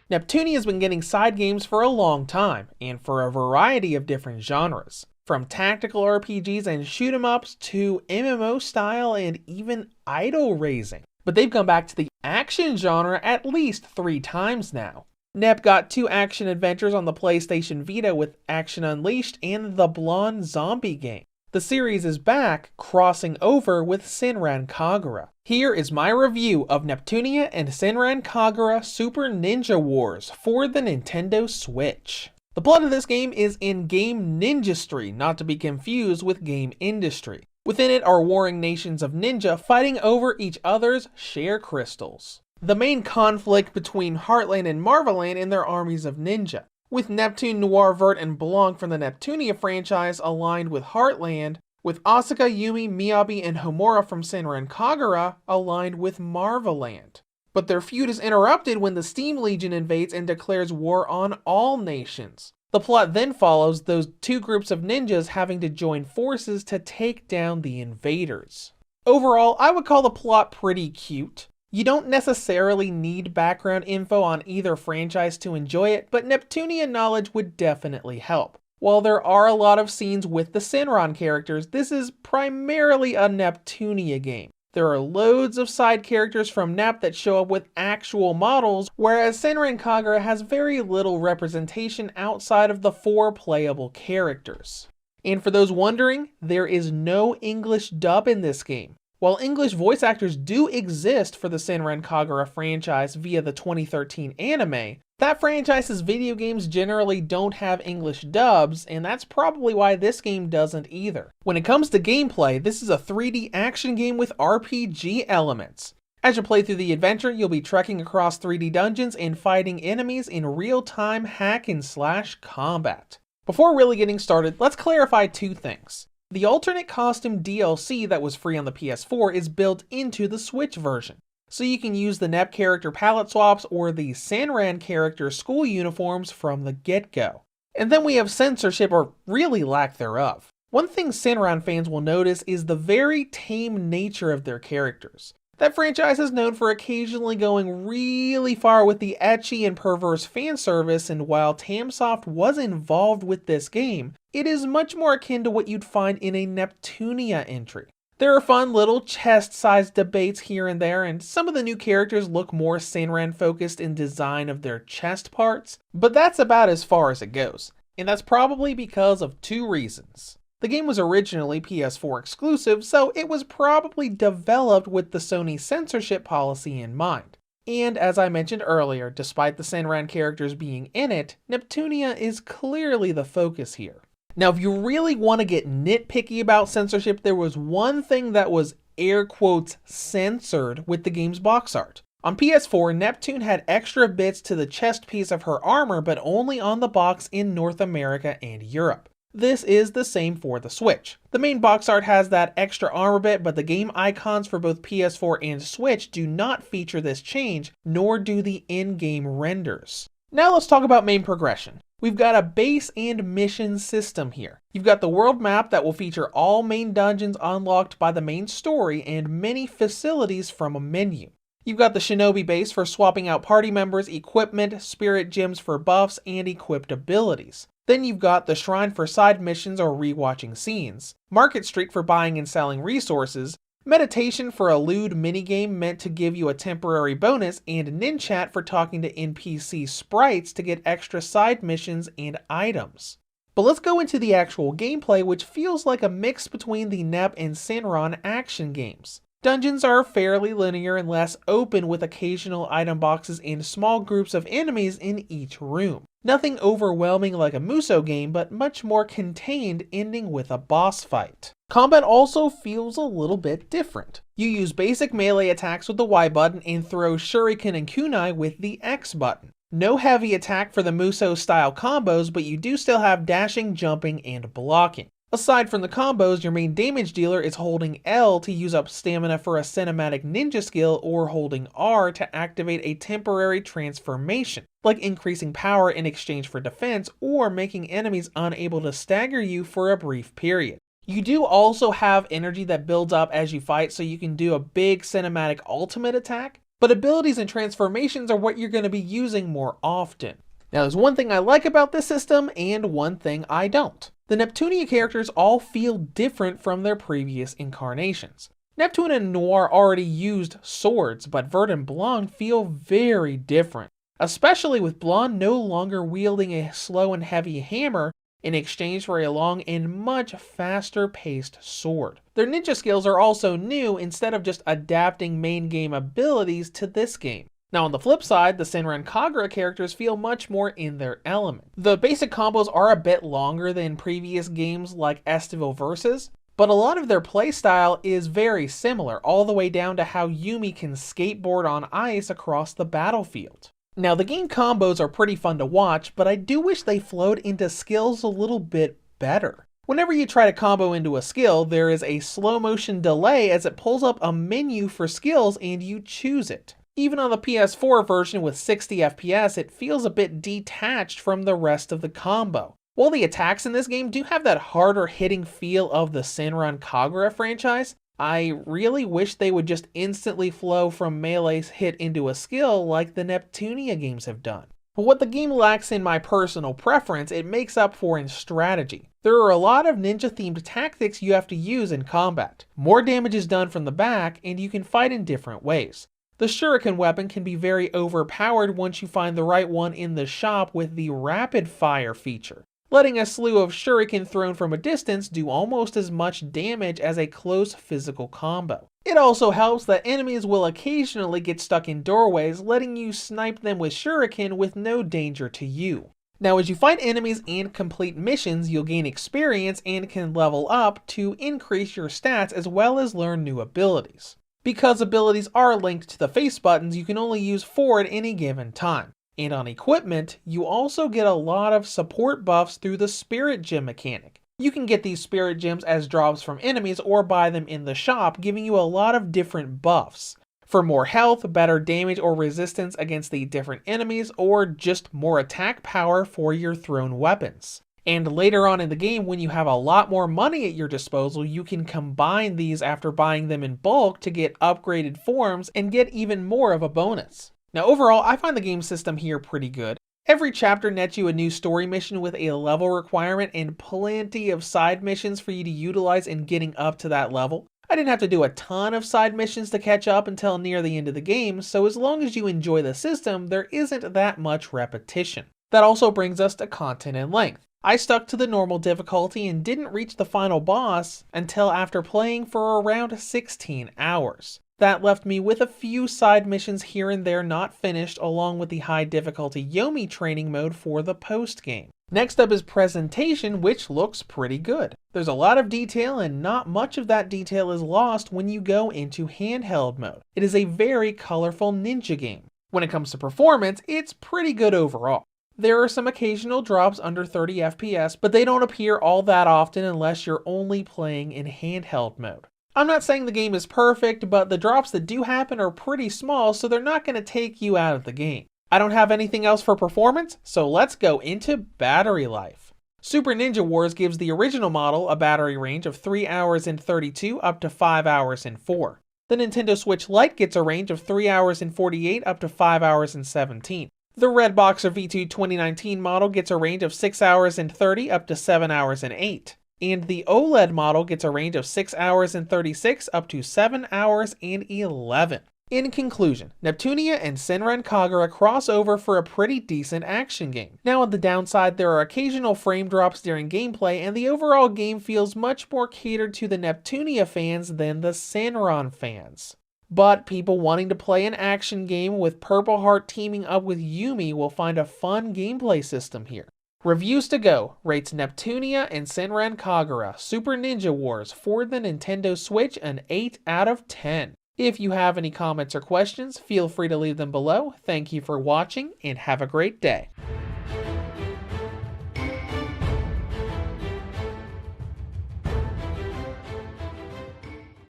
Neptunia has been getting side games for a long time, and for a variety of different genres. From tactical RPGs and shoot 'em ups to MMO style and even idol raising. But they've come back to the action genre at least 3 times now. Nep got 2 action adventures on the PlayStation Vita with Action Unleashed and the Blonde Zombie game. The series is back, crossing over with Senran Kagura. Here is my review of Neptunia and Senran Kagura Super Ninja Wars for the Nintendo Switch. The plot of this game is in game ninjastry, not to be confused with game industry. Within it are warring nations of ninja fighting over each other's share crystals. The main conflict between Heartland and Marveland in their armies of ninja, with Neptune, Noir, Vert, and Blanc from the Neptunia franchise aligned with Heartland, with Asuka, Yumi, Miyabi, and Homura from Senran Kagura aligned with Marveland. But their feud is interrupted when the Steam Legion invades and declares war on all nations. The plot then follows those 2 groups of ninjas having to join forces to take down the invaders. Overall, I would call the plot pretty cute. You don't necessarily need background info on either franchise to enjoy it, but Neptunia knowledge would definitely help. While there are a lot of scenes with the Senran characters, this is primarily a Neptunia game. There are loads of side characters from Nep that show up with actual models, whereas Senran Kagura has very little representation outside of the 4 playable characters. And for those wondering, there is no English dub in this game. While English voice actors do exist for the Senran Kagura franchise via the 2013 anime, that franchise's video games generally don't have English dubs, and that's probably why this game doesn't either. When it comes to gameplay, this is a 3D action game with RPG elements. As you play through the adventure, you'll be trekking across 3D dungeons and fighting enemies in real-time hack-and-slash combat. Before really getting started, let's clarify 2 things. The alternate costume DLC that was free on the PS4 is built into the Switch version, so you can use the Nep character palette swaps or the Senran character school uniforms from the get-go. And then we have censorship, or really lack thereof. One thing Senran fans will notice is the very tame nature of their characters. That franchise is known for occasionally going really far with the ecchi and perverse fan service, and while Tamsoft was involved with this game, it is much more akin to what you'd find in a Neptunia entry. There are fun little chest-sized debates here and there, and some of the new characters look more Senran focused in design of their chest parts, but that's about as far as it goes, and that's probably because of 2 reasons. The game was originally PS4 exclusive, so it was probably developed with the Sony censorship policy in mind. And as I mentioned earlier, despite the Senran characters being in it, Neptunia is clearly the focus here. Now, if you really want to get nitpicky about censorship, there was one thing that was air quotes censored with the game's box art. On PS4, Neptune had extra bits to the chest piece of her armor, but only on the box in North America and Europe. This is the same for the Switch. The main box art has that extra armor bit, but the game icons for both PS4 and Switch do not feature this change, nor do the in-game renders. Now let's talk about main progression. We've got a base and mission system here. You've got the world map that will feature all main dungeons unlocked by the main story and many facilities from a menu. You've got the Shinobi base for swapping out party members, equipment, spirit gems for buffs, and equipped abilities. Then you've got the Shrine for side missions or rewatching scenes, Market Street for buying and selling resources, Meditation for a lewd minigame meant to give you a temporary bonus, and Ninchat for talking to NPC sprites to get extra side missions and items. But let's go into the actual gameplay, which feels like a mix between the Nep and Senran action games. Dungeons are fairly linear and less open, with occasional item boxes and small groups of enemies in each room. Nothing overwhelming like a Musou game, but much more contained, ending with a boss fight. Combat also feels a little bit different. You use basic melee attacks with the Y button and throw shuriken and kunai with the X button. No heavy attack for the Musou style combos, but you do still have dashing, jumping, and blocking. Aside from the combos, your main damage dealer is holding L to use up stamina for a cinematic ninja skill, or holding R to activate a temporary transformation, like increasing power in exchange for defense or making enemies unable to stagger you for a brief period. You do also have energy that builds up as you fight, so you can do a big cinematic ultimate attack, but abilities and transformations are what you're going to be using more often. Now there's one thing I like about this system and one thing I don't. The Neptunia characters all feel different from their previous incarnations. Neptune and Noir already used swords, but Vert and Blonde feel very different, especially with Blonde no longer wielding a slow and heavy hammer in exchange for a long and much faster paced sword. Their ninja skills are also new instead of just adapting main game abilities to this game. Now on the flip side, the Senran Kagura characters feel much more in their element. The basic combos are a bit longer than previous games like Estival Versus, but a lot of their playstyle is very similar, all the way down to how Yumi can skateboard on ice across the battlefield. Now the game combos are pretty fun to watch, but I do wish they flowed into skills a little bit better. Whenever you try to combo into a skill, there is a slow motion delay as it pulls up a menu for skills and you choose it. Even on the PS4 version with 60 FPS, it feels a bit detached from the rest of the combo. While the attacks in this game do have that harder hitting feel of the Senran Kagura franchise, I really wish they would just instantly flow from melee's hit into a skill like the Neptunia games have done. But what the game lacks in my personal preference, it makes up for in strategy. There are a lot of ninja themed tactics you have to use in combat. More damage is done from the back and you can fight in different ways. The shuriken weapon can be very overpowered once you find the right one in the shop with the rapid fire feature, letting a slew of shuriken thrown from a distance do almost as much damage as a close physical combo. It also helps that enemies will occasionally get stuck in doorways, letting you snipe them with shuriken with no danger to you. Now as you fight enemies and complete missions, you'll gain experience and can level up to increase your stats as well as learn new abilities. Because abilities are linked to the face buttons, you can only use 4 at any given time. And on equipment, you also get a lot of support buffs through the Spirit Gem mechanic. You can get these Spirit Gems as drops from enemies or buy them in the shop, giving you a lot of different buffs. For more health, better damage or resistance against the different enemies, or just more attack power for your thrown weapons. And later on in the game, when you have a lot more money at your disposal, you can combine these after buying them in bulk to get upgraded forms and get even more of a bonus. Now overall, I find the game system here pretty good. Every chapter nets you a new story mission with a level requirement and plenty of side missions for you to utilize in getting up to that level. I didn't have to do a ton of side missions to catch up until near the end of the game, so as long as you enjoy the system, there isn't that much repetition. That also brings us to content and length. I stuck to the normal difficulty and didn't reach the final boss until after playing for around 16 hours. That left me with a few side missions here and there not finished, along with the high difficulty Yomi training mode for the post game. Next up is presentation, which looks pretty good. There's a lot of detail and not much of that detail is lost when you go into handheld mode. It is a very colorful ninja game. When it comes to performance, it's pretty good overall. There are some occasional drops under 30 FPS, but they don't appear all that often unless you're only playing in handheld mode. I'm not saying the game is perfect, but the drops that do happen are pretty small, so they're not going to take you out of the game. I don't have anything else for performance, so let's go into battery life. Super Ninja Wars gives the original model a battery range of 3 hours and 32 up to 5 hours and 4. The Nintendo Switch Lite gets a range of 3 hours and 48 up to 5 hours and 17. The Red Boxer V2 2019 model gets a range of 6 hours and 30 up to 7 hours and 8. And the OLED model gets a range of 6 hours and 36 up to 7 hours and 11. In conclusion, Neptunia and Senran Kagura cross over for a pretty decent action game. Now on the downside, there are occasional frame drops during gameplay, and the overall game feels much more catered to the Neptunia fans than the Senran fans. But people wanting to play an action game with Purple Heart teaming up with Yumi will find a fun gameplay system here. Reviews to Go rates Neptunia and Senran Kagura Super Ninja Wars for the Nintendo Switch an 8 out of 10. If you have any comments or questions, feel free to leave them below. Thank you for watching and have a great day.